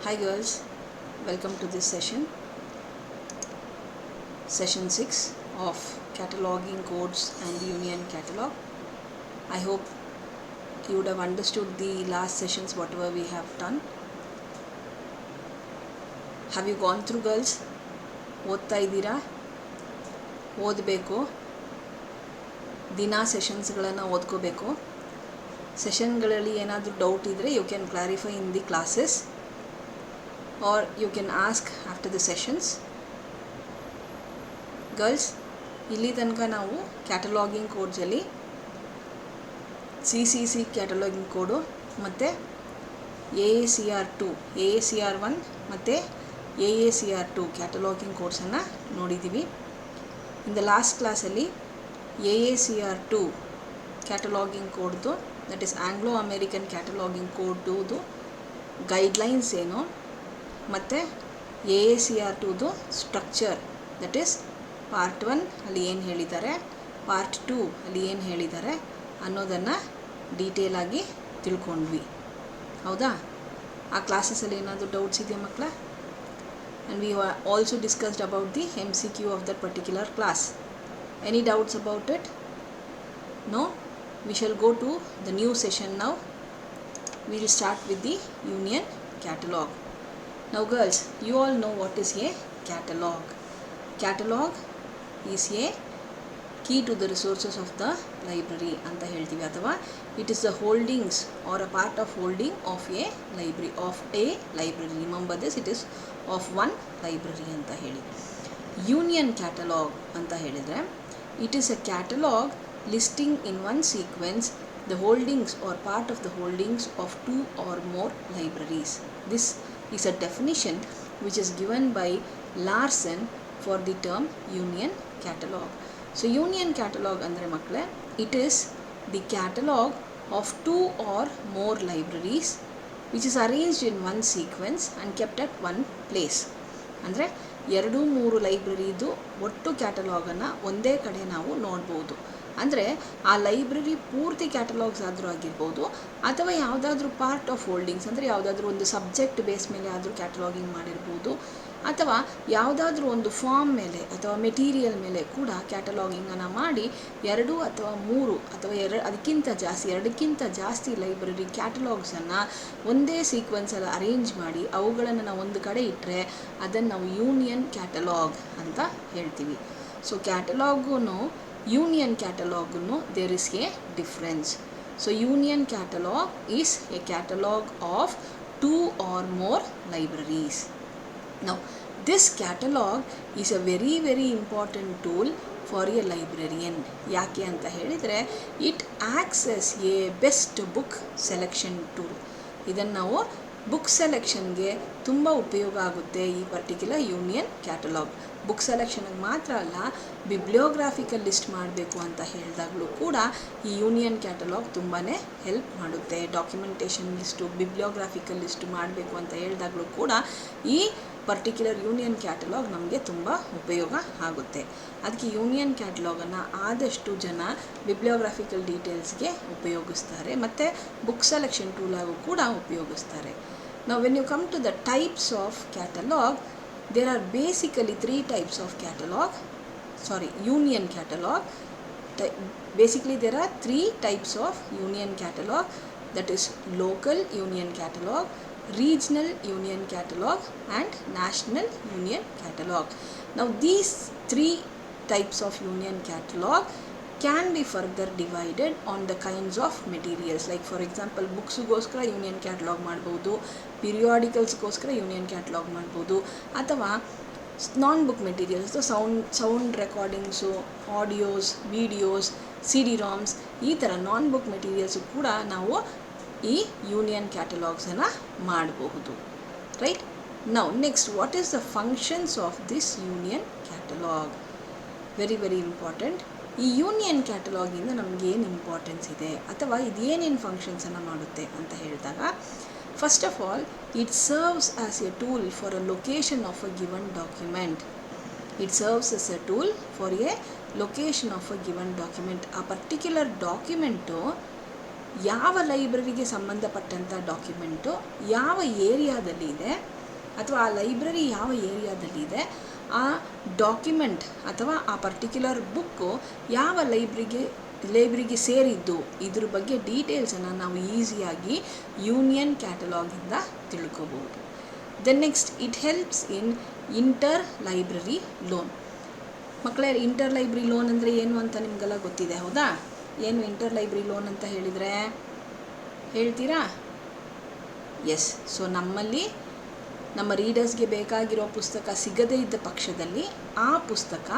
Hi girls, welcome to this session 6 of cataloging codes and union catalog. I hope you would have understood the last sessions whatever we have done. Have you gone through girls? ಓದ್ತಾ ಇದ್ದೀರಾ? ಓದಬೇಕು, ದಿನ ಸೆಷನ್ಸ್ಗಳನ್ನು ಓದ್ಕೋಬೇಕು. ಸೆಷನ್ಗಳಲ್ಲಿ ಏನಾದರೂ doubt ಇದ್ದರೆ you can clarify in the classes or you can ask after the sessions. Girls, ಇಲ್ಲಿ ತನಕ ನಾವು ಕ್ಯಾಟಲಾಗಿಂಗ್ ಕೋಡ್ಸಲ್ಲಿ CCC ಕ್ಯಾಟಲಾಗಿಂಗ್ ಕೋಡು ಮತ್ತು AACR2, AACR1 ಮತ್ತು AACR2 ಕ್ಯಾಟಲಾಗಿಂಗ್ ಕೋಡ್ಸನ್ನು ನೋಡಿದ್ದೀವಿ. ಇನ್ ದ ಲಾಸ್ಟ್ ಕ್ಲಾಸಲ್ಲಿ AACR2 ಕ್ಯಾಟಲಾಗಿಂಗ್ ಕೋಡ್ದು, that is Anglo American cataloguing ಕೋಡ್ದು ಗೈಡ್ಲೈನ್ಸ್ ಏನು ಮತ್ತು AACR2ದು ಸ್ಟ್ರಕ್ಚರ್, ದಟ್ ಈಸ್ ಪಾರ್ಟ್ 1 ಅಲ್ಲಿ ಏನು ಹೇಳಿದ್ದಾರೆ, ಪಾರ್ಟ್ 2 ಅಲ್ಲಿ ಏನು ಹೇಳಿದ್ದಾರೆ ಅನ್ನೋದನ್ನು ಡೀಟೇಲಾಗಿ ತಿಳ್ಕೊಂಡ್ವಿ. ಹೌದಾ? ಆ ಕ್ಲಾಸಸಲ್ಲಿ ಏನಾದರೂ ಡೌಟ್ಸ್ ಇದೆಯಾ ಮಕ್ಕಳ? And we also discussed about the MCQ of that particular class. Any doubts about it? No? We shall go to the new session now. We will start with the union catalogue. Now girls, you all know what is a catalog. Catalog is a key to the resources of the library ಅಂತ ಹೇಳ್ತೀವಿ, ಅಥವಾ it is the holdings or a part of holding of a library. Remember this, it is of one library ಅಂತ ಹೇಳಿ. Union catalog ಅಂತ ಹೇಳಿದರೆ it is a catalog listing in one sequence the holdings or part of the holdings of two or more libraries. This is a definition which is given by Larson for the term union catalog. So union catalog andre makle, it is the catalog of two or more libraries which is arranged in one sequence and kept at one place. ಅಂದರೆ 2-3 ಲೈಬ್ರರಿದು ಒಟ್ಟು ಕ್ಯಾಟಲಾಗನ್ನು ಒಂದೇ ಕಡೆ ನಾವು ನೋಡ್ಬೋದು. ಅಂದರೆ ಆ library ಪೂರ್ತಿ catalogues ಆದರೂ ಆಗಿರ್ಬೋದು, ಅಥವಾ ಯಾವುದಾದ್ರೂ ಪಾರ್ಟ್ ಆಫ್ ಹೋಲ್ಡಿಂಗ್ಸ್, ಅಂದರೆ ಯಾವುದಾದ್ರೂ ಒಂದು ಸಬ್ಜೆಕ್ಟ್ ಬೇಸ್ ಮೇಲೆ ಆದರೂ ಕ್ಯಾಟಲಾಗಿಂಗ್ ಮಾಡಿರ್ಬೋದು, ಅಥವಾ ಯಾವುದಾದ್ರೂ ಒಂದು ಫಾರ್ಮ್ ಮೇಲೆ ಅಥವಾ ಮೆಟೀರಿಯಲ್ ಮೇಲೆ ಕೂಡ ಕ್ಯಾಟಲಾಗಿಂಗನ್ನು ಮಾಡಿ 2 ಅಥವಾ 3 ಅಥವಾ ಅದಕ್ಕಿಂತ ಜಾಸ್ತಿ ಲೈಬ್ರರಿ ಕ್ಯಾಟಲಾಗ್ಸನ್ನು ಒಂದೇ ಸೀಕ್ವೆನ್ಸಲ್ಲಿ ಅರೇಂಜ್ ಮಾಡಿ ಅವುಗಳನ್ನು ನಾವು ಒಂದು ಕಡೆ ಇಟ್ಟರೆ ಅದನ್ನು ನಾವು ಯೂನಿಯನ್ ಕ್ಯಾಟಲಾಗ್ ಅಂತ ಹೇಳ್ತೀವಿ. ಸೊ ಕ್ಯಾಟಲಾಗೂ ಯೂನಿಯನ್ ಕ್ಯಾಟಲಾಗೂ there is a difference. So union catalogue is a catalogue of 2 or more libraries. Now this catalog is a very important tool for a librarian. ಯಾಕೆ ಅಂತ ಹೇಳಿದರೆ it acts as a best book selection tool. ಇದನ್ನು ನಾವು book ಸೆಲೆಕ್ಷನ್ಗೆ ತುಂಬ ಉಪಯೋಗ ಆಗುತ್ತೆ ಈ particular union catalogue. Book ಸೆಲೆಕ್ಷನ್ಗೆ ಮಾತ್ರ ಅಲ್ಲ, ಬಿಬ್ಲಿಯೋಗ್ರಾಫಿಕಲ್ ಲಿಸ್ಟ್ ಮಾಡಬೇಕು ಅಂತ ಹೇಳಿದಾಗಲೂ ಕೂಡ ಈ ಯೂನಿಯನ್ ಕ್ಯಾಟಲಾಗ್ ತುಂಬಾ ಹೆಲ್ಪ್ ಮಾಡುತ್ತೆ. ಡಾಕ್ಯುಮೆಂಟೇಷನ್ ಲಿಸ್ಟು, ಬಿಬ್ಲಿಯೋಗ್ರಾಫಿಕಲ್ ಲಿಸ್ಟು ಮಾಡಬೇಕು ಅಂತ ಹೇಳಿದಾಗಲೂ ಕೂಡ ಈ ಪರ್ಟಿಕ್ಯುಲರ್ ಯೂನಿಯನ್ ಕ್ಯಾಟಲಾಗ್ ನಮಗೆ ತುಂಬ ಉಪಯೋಗ ಆಗುತ್ತೆ. ಅದಕ್ಕೆ ಯೂನಿಯನ್ ಕ್ಯಾಟಲಾಗನ್ನು ಆದಷ್ಟು ಜನ ಬಿಬ್ಲಿಯೋಗ್ರಾಫಿಕಲ್ ಡೀಟೇಲ್ಸ್ಗೆ ಉಪಯೋಗಿಸ್ತಾರೆ ಮತ್ತು ಬುಕ್ ಸೆಲೆಕ್ಷನ್ ಟೂಲಾಗೂ ಕೂಡ ಉಪಯೋಗಿಸ್ತಾರೆ. Now when you come to the types of catalog, there are basically 3 types of union catalog. Basically there are 3 types of union catalog, that is local union catalog, regional union catalog and national union catalog. Now these 3 types of union catalog can be further divided on the kinds of materials. Like for example, booksಗೋಸ್ಕರ union catalogue ಮಾಡ್ಬೋದು, ಪೀರಿಯಾಡಿಕಲ್ಸ್ಗೋಸ್ಕರ union catalogue ಮಾಡ್ಬೋದು, ಅಥವಾ non book materials, sound recordings, audios, videos, CD-ROMs, ಈ ಥರ ನಾನ್ book materials ಕೂಡ ನಾವು ಈ ಯೂನಿಯನ್ ಕ್ಯಾಟಲಾಗ್ಸನ್ನು ಮಾಡಬಹುದು. Right? Now next, what is the functions of this union catalogue? Very important. ಈ ಯೂನಿಯನ್ ಕ್ಯಾಟಲಾಗಿಂದ ನಮಗೇನು ಇಂಪಾರ್ಟೆನ್ಸ್ ಇದೆ ಅಥವಾ ಇದೇನೇನು ಫಂಕ್ಷನ್ಸನ್ನು ಮಾಡುತ್ತೆ ಅಂತ ಹೇಳಿದಾಗ, first of all it serves as A tool for a location of a given document. It serves as A tool for A location of a given document. ಆ particular document ಯಾವ ಲೈಬ್ರರಿಗೆ ಸಂಬಂಧಪಟ್ಟಂಥ ಡಾಕ್ಯುಮೆಂಟು ಯಾವ ಏರಿಯಾದಲ್ಲಿ ಇದೆ ಅಥವಾ ಆ ಲೈಬ್ರರಿ ಯಾವ ಏರಿಯಾದಲ್ಲಿದೆ, ಆ ಡಾಕ್ಯುಮೆಂಟ್ ಅಥವಾ ಆ ಪರ್ಟಿಕ್ಯುಲರ್ ಬುಕ್ಕು ಯಾವ ಲೈಬ್ರರಿಗೆ ಸೇರಿದ್ದು, ಇದ್ರ ಬಗ್ಗೆ ಡೀಟೇಲ್ಸನ್ನು ನಾವು ಈಸಿಯಾಗಿ ಯೂನಿಯನ್ ಕ್ಯಾಟಲಾಗಿಂದ ತಿಳ್ಕೊಬೋದು. Then next, it helps in inter library loan. ಮಕ್ಕಳೇ, ಇಂಟರ್ ಲೈಬ್ರರಿ ಲೋನ್ ಅಂದರೆ ಏನು ಅಂತ ನಿಮಗೆಲ್ಲ ಗೊತ್ತಿದೆ, ಹೌದಾ? ಏನು ಇಂಟರ್ ಲೈಬ್ರರಿ ಲೋನ್ ಅಂತ ಹೇಳಿದರೆ ಹೇಳ್ತೀರಾ? ಎಸ್. ಸೊ ನಮ್ಮಲ್ಲಿ ನಮ್ಮ ರೀಡರ್ಸ್ಗೆ ಬೇಕಾಗಿರೋ ಪುಸ್ತಕ ಸಿಗದೇ ಇದ್ದ ಪಕ್ಷದಲ್ಲಿ ಆ ಪುಸ್ತಕ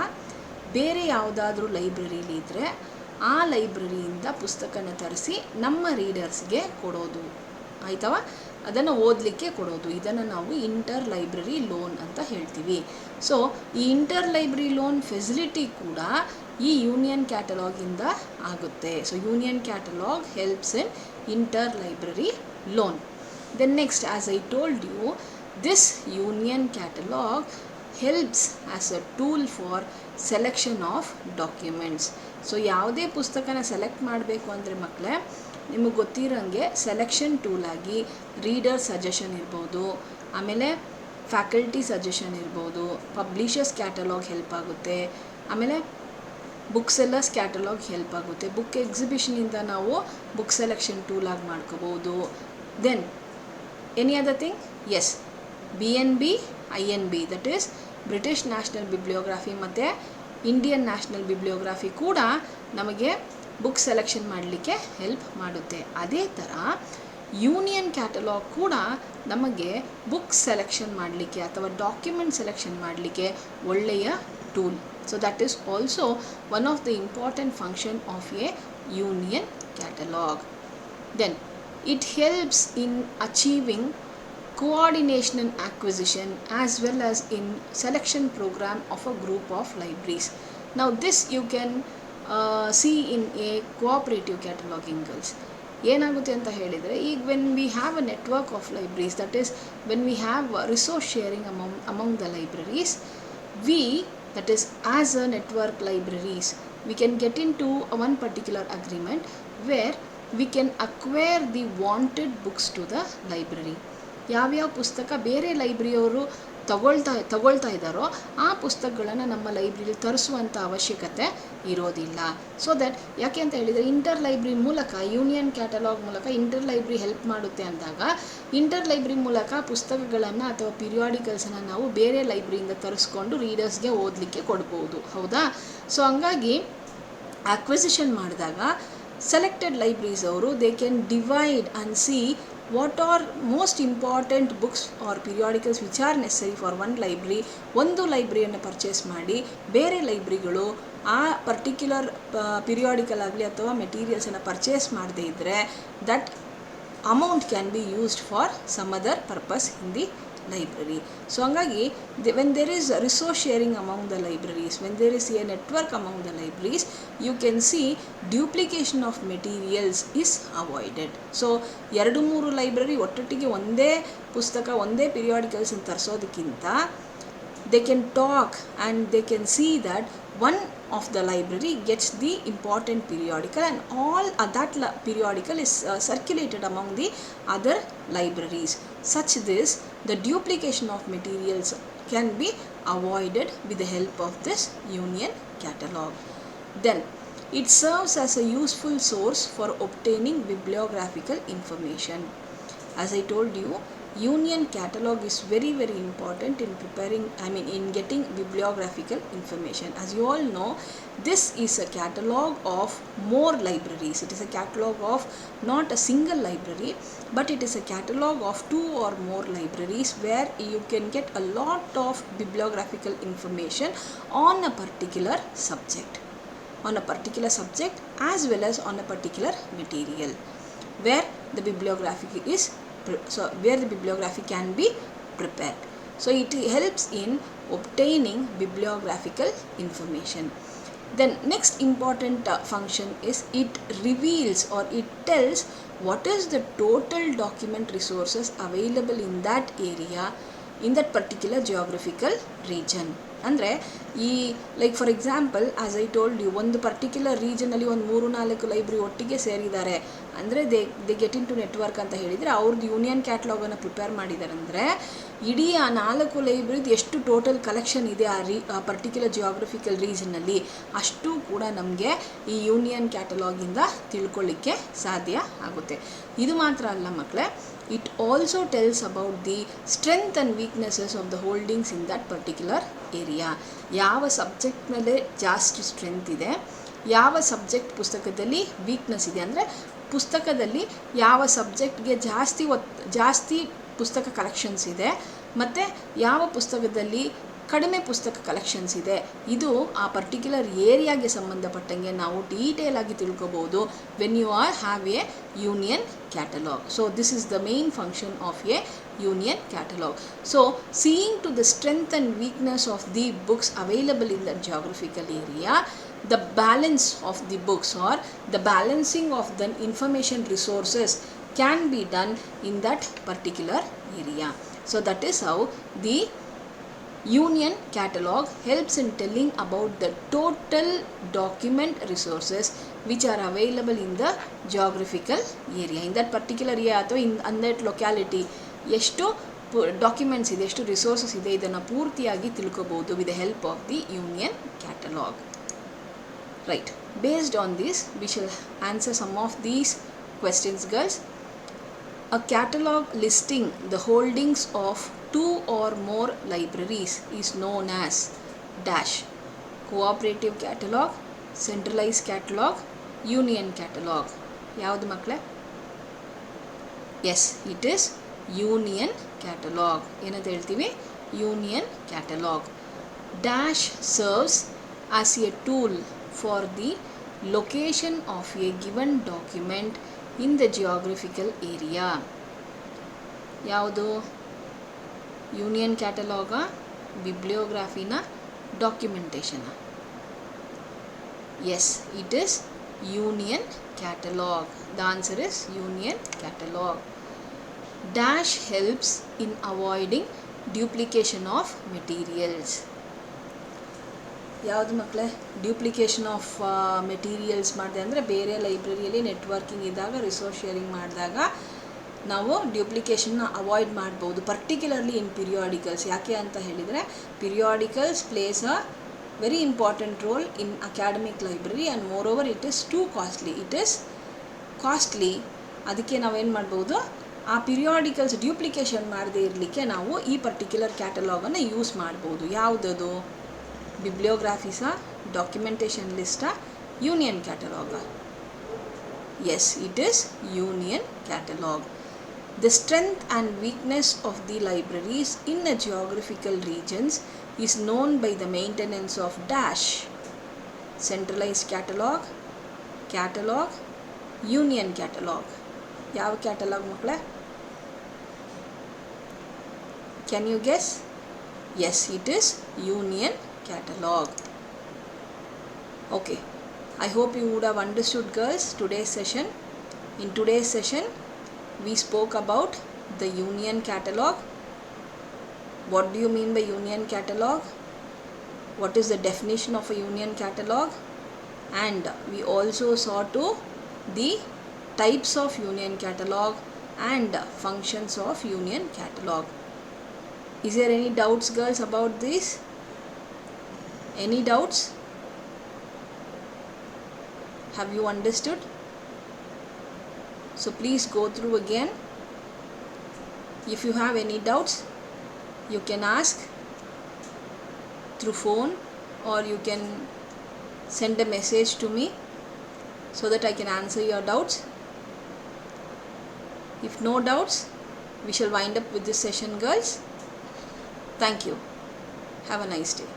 ಬೇರೆ ಯಾವುದಾದ್ರೂ ಲೈಬ್ರರಿಲಿ ಇದ್ದರೆ ಆ ಲೈಬ್ರರಿಯಿಂದ ಪುಸ್ತಕನ ತರಿಸಿ ನಮ್ಮ ರೀಡರ್ಸ್ಗೆ ಕೊಡೋದು, ಆಯ್ತವ? ಅದನ್ನು ಓದಲಿಕ್ಕೆ ಕೊಡೋದು. ಇದನ್ನು ನಾವು ಇಂಟರ್ ಲೈಬ್ರರಿ ಲೋನ್ ಅಂತ ಹೇಳ್ತೀವಿ. ಸೊ ಈ ಇಂಟರ್ ಲೈಬ್ರರಿ ಲೋನ್ ಫೆಸಿಲಿಟಿ ಕೂಡ ಈ ಯೂನಿಯನ್ ಕ್ಯಾಟಲಾಗಿಂದ ಆಗುತ್ತೆ. So union catalogue helps in inter library loan. Then next, as I told you, this union catalog helps as a tool for selection of documents. So ಯಾವುದೇ ಪುಸ್ತಕನ select ಮಾಡಬೇಕು ಅಂದರೆ ಮಕ್ಕಳೇ, ನಿಮಗೆ ಗೊತ್ತಿರೋಂಗೆ ಸೆಲೆಕ್ಷನ್ ಟೂಲ್ ಆಗಿ ರೀಡರ್ ಸಜೆಷನ್ ಇರ್ಬೋದು, ಆಮೇಲೆ ಫ್ಯಾಕಲ್ಟಿ ಸಜೆಷನ್ ಇರ್ಬೋದು, ಪಬ್ಲಿಷರ್ಸ್ ಕ್ಯಾಟಲಾಗ್ ಹೆಲ್ಪ್ ಆಗುತ್ತೆ, ಆಮೇಲೆ ಬುಕ್ ಸೆಲ್ಲರ್ಸ್ ಕ್ಯಾಟಲಾಗ್ ಹೆಲ್ಪ್ ಆಗುತ್ತೆ. ಬುಕ್ ಎಕ್ಸಿಬಿಷನಿಂದ ನಾವು ಬುಕ್ ಸೆಲೆಕ್ಷನ್ ಟೂಲ್ ಆಗಿ ಮಾಡ್ಕೋಬೋದು. Then any other thing? Yes, BNB, INB, that is British national bibliography ಮತ್ತು ಇಂಡಿಯನ್ ನ್ಯಾಷನಲ್ ಬಿಬ್ಲಿಯೋಗ್ರಫಿ ಕೂಡ ನಮಗೆ ಬುಕ್ ಸೆಲೆಕ್ಷನ್ ಮಾಡಲಿಕ್ಕೆ ಹೆಲ್ಪ್ ಮಾಡುತ್ತೆ. ಅದೇ ಥರ ಯೂನಿಯನ್ ಕ್ಯಾಟಲಾಗ್ ಕೂಡ ನಮಗೆ ಬುಕ್ ಸೆಲೆಕ್ಷನ್ ಮಾಡಲಿಕ್ಕೆ ಅಥವಾ ಡಾಕ್ಯುಮೆಂಟ್ ಸೆಲೆಕ್ಷನ್ ಮಾಡಲಿಕ್ಕೆ ಒಳ್ಳೆಯ tool. So that is also one of the important function of a union catalogue. Then it helps in achieving coordination and acquisition as well as in selection program of a group of libraries. Now this you can see in a cooperative cataloging, girls. ಏನಾಗುತ್ತೆ ಅಂತ ಹೇಳಿದರೆ, ಈಗ when we have a network of libraries, that is when we have resource sharing among the libraries, we, that is as a network libraries, we can get into one particular agreement where we can acquire the wanted books to the library. ಯಾವ್ಯಾವ ಪುಸ್ತಕ ಬೇರೆ ಲೈಬ್ರರಿಯವರು ತಗೊಳ್ತಾ ಇದ್ದಾರೋ ಆ ಪುಸ್ತಕಗಳನ್ನು ನಮ್ಮ library ತರಿಸುವಂಥ ಅವಶ್ಯಕತೆ ಇರೋದಿಲ್ಲ. ಸೊ ದಟ್ ಯಾಕೆ ಅಂತ ಹೇಳಿದರೆ, ಇಂಟರ್ ಲೈಬ್ರರಿ ಮೂಲಕ, ಯೂನಿಯನ್ ಕ್ಯಾಟಲಾಗ್ ಮೂಲಕ ಇಂಟರ್ ಲೈಬ್ರರಿ ಹೆಲ್ಪ್ ಮಾಡುತ್ತೆ ಅಂದಾಗ ಇಂಟರ್ ಲೈಬ್ರರಿ ಮೂಲಕ ಪುಸ್ತಕಗಳನ್ನು ಅಥವಾ ಪಿರಿಯಾಡಿಕಲ್ಸನ್ನು ನಾವು ಬೇರೆ ಲೈಬ್ರರಿಯಿಂದ ತರಿಸ್ಕೊಂಡು ರೀಡರ್ಸ್ಗೆ ಓದಲಿಕ್ಕೆ ಕೊಡ್ಬೋದು, ಹೌದಾ? ಸೊ ಹಂಗಾಗಿ ಅಕ್ವಿಸಿಷನ್ ಮಾಡಿದಾಗ selected libraries ಅವರು they can divide and see what are most important books or periodicals which are necessary for one library. ಒಂದು ಲೈಬ್ರರಿಯನ್ನು ಪರ್ಚೇಸ್ ಮಾಡಿ ಬೇರೆ ಲೈಬ್ರರಿಗಳು ಆ ಪರ್ಟಿಕ್ಯುಲರ್ ಪಿರಿಯಾಡಿಕಲ್ ಆಗಲಿ ಅಥವಾ ಮೆಟೀರಿಯಲ್ಸನ್ನು ಪರ್ಚೇಸ್ ಮಾಡದೇ ಇದ್ದರೆ that amount can be used for some other purpose in the library. So hangagi when there is resource sharing among the libraries, when there is a network among the libraries, you can see duplication of materials is avoided. So 2-3 library ಒಟ್ಟೊಟ್ಟಿಗೆ ಒಂದೇ ಪುಸ್ತಕ ಒಂದೇ periodicals ಅನ್ನು ತರಿಸೋದಕ್ಕಿಂತ they can talk and they can see that one of the library gets the important periodical and all that periodical is circulated among the other libraries. Such this, the duplication of materials can be avoided with the help of this union catalog. Then it serves as a useful source for obtaining bibliographical information. As I told you, union catalog is very important in preparing, in getting bibliographical information. As you all know, this is a catalog of more libraries. It is a catalog of not a single library, but it is a catalog of 2 or more libraries where you can get a lot of bibliographical information on a particular subject, as well as on a particular material where the bibliography can be prepared. So it helps in obtaining bibliographical information. Then next important function is it reveals or it tells what is the total document resources available in that area in that particular geographical region. ಅಂದರೆ ಈ like for example as I told you, ಒಂದು particular ರೀಜನಲ್ಲಿ ಒಂದು 3-4 library ಒಟ್ಟಿಗೆ ಸೇರಿದ್ದಾರೆ ಅಂದರೆ they get into network ಅಂತ ಹೇಳಿದರೆ ಅವ್ರದ್ದು ಯೂನಿಯನ್ ಕ್ಯಾಟ್ಲಾಗನ್ನು ಪ್ರಿಪೇರ್ ಮಾಡಿದ್ದಾರೆ. ಅಂದರೆ ಇಡೀ ಆ 4 ಲೈಬ್ರರಿದು ಎಷ್ಟು ಟೋಟಲ್ ಕಲೆಕ್ಷನ್ ಇದೆ ಆ ಪರ್ಟಿಕ್ಯುಲರ್ ಜಿಯೋಗ್ರಫಿಕಲ್ ರೀಜನ್ನಲ್ಲಿ ಅಷ್ಟು ಕೂಡ ನಮಗೆ ಈ ಯೂನಿಯನ್ ಕ್ಯಾಟಲಾಗಿಂದ ತಿಳ್ಕೊಳ್ಳಿಕ್ಕೆ ಸಾಧ್ಯ ಆಗುತ್ತೆ. ಇದು ಮಾತ್ರ ಅಲ್ಲ ಮಕ್ಕಳೇ, it also tells about the strength and weaknesses of the holdings in that particular area. ಯಾವ ಸಬ್ಜೆಕ್ಟ್ ಮೇಲೆ ಜಾಸ್ತಿ ಸ್ಟ್ರೆಂತ್ ಇದೆ, ಯಾವ ಸಬ್ಜೆಕ್ಟ್ ಪುಸ್ತಕದಲ್ಲಿ ವೀಕ್ನೆಸ್ ಇದೆ, ಅಂದರೆ ಪುಸ್ತಕದಲ್ಲಿ ಯಾವ ಸಬ್ಜೆಕ್ಟ್ಗೆ ಜಾಸ್ತಿ ಪುಸ್ತಕ ಕಲೆಕ್ಷನ್ಸ್ ಇದೆ ಮತ್ತು ಯಾವ ಪುಸ್ತಕದಲ್ಲಿ ಕಡಿಮೆ ಪುಸ್ತಕ ಕಲೆಕ್ಷನ್ಸ್ ಇದೆ. ಇದು ಆ ಪರ್ಟಿಕ್ಯುಲರ್ ಏರಿಯಾಗೆ ಸಂಬಂಧಪಟ್ಟಂಗೆ ನಾವು ಡೀಟೇಲ್ ಆಗಿ ತಿಳ್ಕೊಬೋದು when you are have a union catalogue. So this is the main function of a union catalogue. So seeing to the strength and weakness of the books available in the geographical area, the balance of the books or the balancing of the information resources can be done in that particular area. So that is how the Union Catalog helps in telling about the total document resources which are available in the geographical area. In that particular area ಅಥವಾ in that locality ಎಷ್ಟು documents ಇದೆ, ಎಷ್ಟು resources ಇದೆ, ಇದನ್ನು ಪೂರ್ತಿಯಾಗಿ ತಿಳ್ಕೊಬೋದು with the help of the Union Catalog. Right, based on this we shall answer some of these questions, girls. A catalog listing the holdings of 2 or more libraries is known as dash: cooperative catalog, centralized catalog, union catalog. ಯಾವುದು ಮಕ್ಕಳೇ? Yes, it is union catalog. ಏನಂತ ಹೇಳ್ತೀವಿ? union catalog. Dash serves as a tool for the location of a given document in the geographical area. ಯಾವುದು? Union ಕ್ಯಾಟಲಾಗ, ಬಿಬ್ಲಿಯೋಗ್ರಾಫಿನ, ಡಾಕ್ಯುಮೆಂಟೇಷನ? Yes, it is union catalogue. The answer is union catalogue. Dash helps in avoiding duplication of materials. ಯಾವುದು ಮಕ್ಕಳೇ? Duplication of materials ಮಾಡಿದೆ ಅಂದರೆ ಬೇರೆ ಲೈಬ್ರರಿಯಲ್ಲಿ ನೆಟ್ವರ್ಕಿಂಗ್ ಇದ್ದಾಗ, ರಿಸೋರ್ಸ್ ಶೇರಿಂಗ್ ಮಾಡಿದಾಗ ನಾವು ಡ್ಯೂಪ್ಲಿಕೇಶನ್ನ ಅವಾಯ್ಡ್ ಮಾಡ್ಬೋದು, ಪರ್ಟಿಕ್ಯುಲರ್ಲಿ ಇನ್ ಪಿರಿಯಾಡಿಕಲ್ಸ್. ಯಾಕೆ ಅಂತ ಹೇಳಿದರೆ periodicals plays a very important role in academic library and moreover it is too costly. It is costly. ಅದಕ್ಕೆ ನಾವೇನು ಮಾಡ್ಬೋದು, ಆ ಪಿರಿಯಾಡಿಕಲ್ಸ್ ಡ್ಯೂಪ್ಲಿಕೇಶನ್ ಮಾಡದೇ ಇರಲಿಕ್ಕೆ ನಾವು ಈ ಪರ್ಟಿಕ್ಯುಲರ್ ಕ್ಯಾಟಲಾಗನ್ನು ಯೂಸ್ ಮಾಡ್ಬೋದು. ಯಾವುದದು? ಬಿಬ್ಲಿಯೋಗ್ರಾಫಿಸಾ, ಡಾಕ್ಯುಮೆಂಟೇಷನ್ ಲಿಸ್ಟಾ, ಯೂನಿಯನ್ ಕ್ಯಾಟಲಾಗ? Yes, it is union catalogue. The strength and weakness of the libraries in a geographical regions is known by the maintenance of dash: centralized catalog, catalog, union catalog. ಯಾವ catalogue ಮಕ್ಕಳೇ? Can you guess? Yes, it is union catalog. Okay, I hope you would have understood, girls, today's session. In today's session we spoke about the union catalog. What do you mean by union catalog? What is the definition of a union catalog? And we also saw to the types of union catalog and functions of union catalog. Is there any doubts, girls, about this? Any doubts? Have you understood? So please go through again. If you have any doubts, you can ask through phone or you can send a message to me so that I can answer your doubts. If no doubts, we shall wind up with this session, girls. Thank you. Have a nice day.